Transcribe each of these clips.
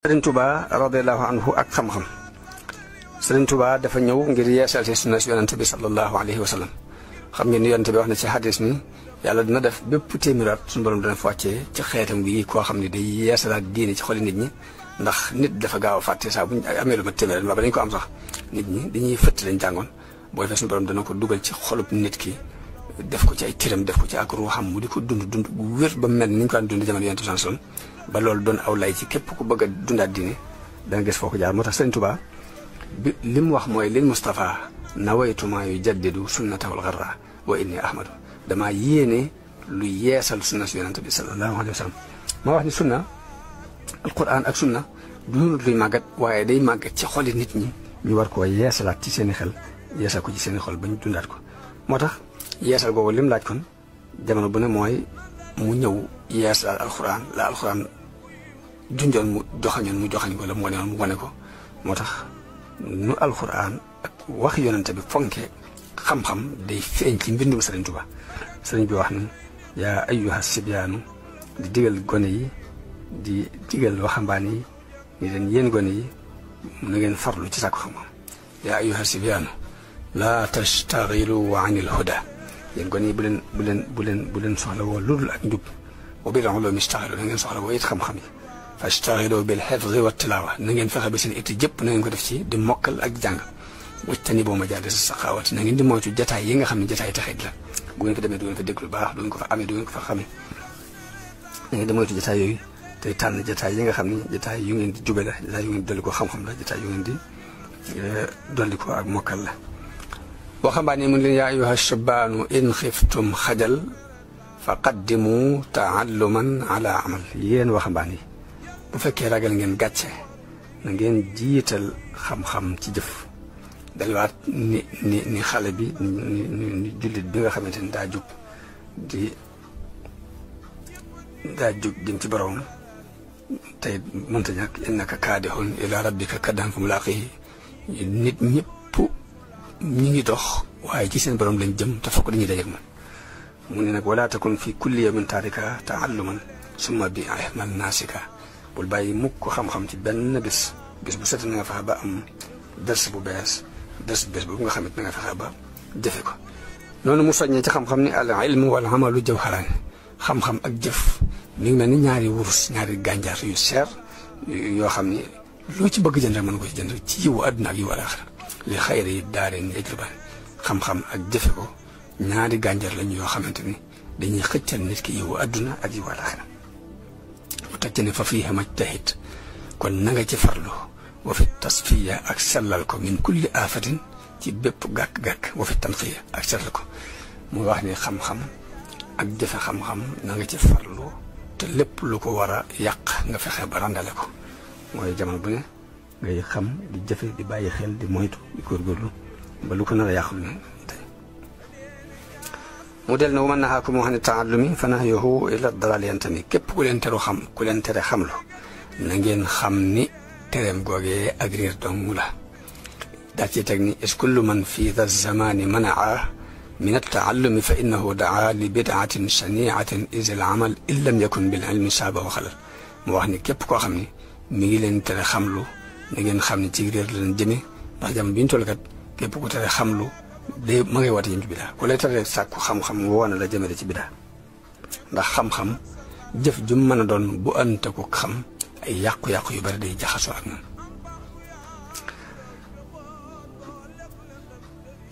Sëriñ Tuubaa radiyallahu anhu ak xam-xam Sëriñ Tuubaa dafa ñëw ngir yeesal ci sunna si yonante bi sallallahu alayhi wa sallam xam ngeen ni yonante bi wax na ci xadis ni yàlla dina def bépp téeméer at suñu borom dana fa wàccee ci xeetam gi koo xam ne day yeesalaat diine ci xoli nit ñi ndax nit dafa gaaw a fàtte saa bu ñu amee lu ma téeméer ba dañ ko am sax nit ñi dañuy fëtt lañ jàngoon boo defee suñu borom dana ko dugal ci xolub nit ki def ko ci ay tiram def ko ci ak ruuxam mu di ko dund bu wér ba mel ni ñu ko daan dund jamono yonante bi ba loolu doon aw lay ci képp ku bëgg a dundaat diine danga gis foo ko jaar moo tax Sëriñ Tuubaa bi li mu wax mooy lil Mustafa nawaytu maa yujaddidu sunnatahul gharra wa inni ahmadu damaa yéene lu yeesal sunna si yonante bi sallallahu alayhi wa sallam maa wax ni sunna alquran ak sunna doonut luy màggat waaye day màggat ci xoli nit ñi ñu war koo yeesalaat ci seen i xel yeesal ko ci seen i xol ba ñu dundaat ko moo tax yeesal googu lim laaj kon jamono bu ne mooy mu ñëw yeesal alquran la alquran junjoon mu joxañ ko la mu wane woon mu wane ko moo tax nu alquran ak wax yonante bi fonke xam-xam day feeñ ci mbindum Sëriñ Tuubaa sëriñ bi wax ni yaa ayyuha sibyaanu di digal gone yi di digal waxambaane yi ni leen yéen gone yi na ngeen farlu ci sàkku xam-xam yaa ayyuha sibyaanu laa tastaxilu anil huda yéen gone yi bu leen soxla woo ludul ak njub wa bil ulumi istaxilu na ngeen soxla woo it xam-xam yi fastaxilu bil xifzi wa tilaawa na ngeen fexe ba seen itti jëpp na ngeen ko def ci di mokkal ak jàng wajtani boo ma jaade sa saxaawati na ngeen di moytu jataay yi nga xam ne jataay taxit la bu ngeen fa demee du ngeen fa dégg lu baax du ngeen ko fa amee du ngeen ko fa xamee na ngeen di moytu jataay yooyu tey tànn jataay yi nga xam ne jataay yu ngeen di jube la jataay yu ngeen di dolli ko xam-xam la jataay yu ngeen di dolli ko ak mokkal la waxambaane mun leen yaa ayyuha shabaanu in xiftum xajal fa qaddimu taalluman ala amal yéen waxambaane yi bu fekkee ragal ngeen gàcce na ngeen jiital xam-xam ci jëf delluwaat ni xale bi ni jullit bi nga xamante ni daa jug jëm ci borom tey mënta ñàkk innaka kaadihun ila rabbika kaddan fa mulaaqihi nit ñëpp ñi ngi dox waaye ci seen borom lañ jëm te fokk dañuy dajeek man mu ne nag wala takun fi kulli yawmin taarika taalluman summa bi ahmal naasika bul bàyyi mukk xam-xam ci benn bés bu set na nga fexe ba am ders bu bees bés boobu nga xamit na nga fexe ba jëfe ko noonu mu soññee ci xam-xam ni al ilmu wal amalu jawharaan xam-xam ak jëf mi ngi mel ni ñaari wurus ñaari gànjar yu seer yoo xam ni loo ci bëgg jënd rek mën ko ci jënd ci yiwu àdduna ak yiwu alaaxira li xayri yi daaree ni yajlubaan xam-xam ak jëfe ko ñaari gànjar lañu yoo xamante ni dañuy xëccal nit ki yiwu àdduna ak yiwu alaaxira mu teg ci ne fa fiihi majtahid kon na nga ci farlu wa fi tasfiya ak sellal ko min kulli aafatin ci bépp gàkk-gàkk wa fi tanqiya ak sellal ko mu wax ni xam-xam ak jëfe xam-xam na nga ci farlu te lépp lu ko war a yàq nga fexe ba randale ko mooy jamono bu ne ngay xam di jëfe di bàyyi xel di moytu di góorgóorlu ba lu ko nar a yàqul ne tey mu del na man nahaakum an taallumi fa nahyuhu ila dalaal yantami képp ku leen tere xamlu na ngeen xam ni tereem googee ak réer dong la daa ci teg ni is kullu man fi da zamani manaa min altaallumi fa innahu daa li bidaatin shaniatin is al amal in lam yakun bil ilmi saaba wa xalal mu wax ni képp koo xam ni mi ngi leen tere xamlu na ngeen xam ni ci réer la leen jëme ndax jamono bi ñu toll kat képp ku tere xamlu de ma ngay woote jëm ci bidaa ku lay tere sàkku xam-xam woona la jëmale ci bidaa ndax xam-xam jëf ju mën a doon bu ante ko xam ay yàqu-yàqu yu bari day jaxasoo ak moom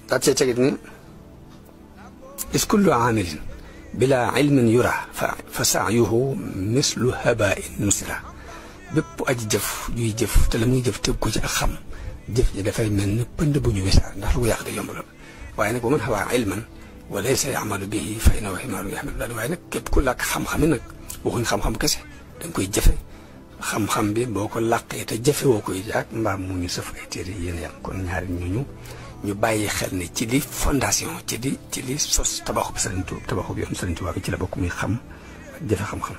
daat see tegit ni is kullu aamilin bila ilmin yura fa saayuhu mislu habain nusira bépp aji jëf juy jëf te la muy jëf teg ko ci ak xam jëf ji dafay mel ni pënd bu ñu wisaar ndax lu ko yàq day yomb lool waaye nag bu man xawaa ilman wa laysa yamalu bihi fa innahu himaaru yaxmilu daal waaye nag képp ku làkk xam-xam yi nag waxuñ xam-xam kese danga koy jëfe xam-xam bi boo ko làqee te jëfe woo koy jaag mbaam mu ñu sëf ay téere yéen yam kon ñaari ñooñu ñu bàyyi xel ne ci li fondation ci li sos tabaxu bi yoon Sëriñ Tuubaa bi ci la bokk muy xam ak jëfe xam-xam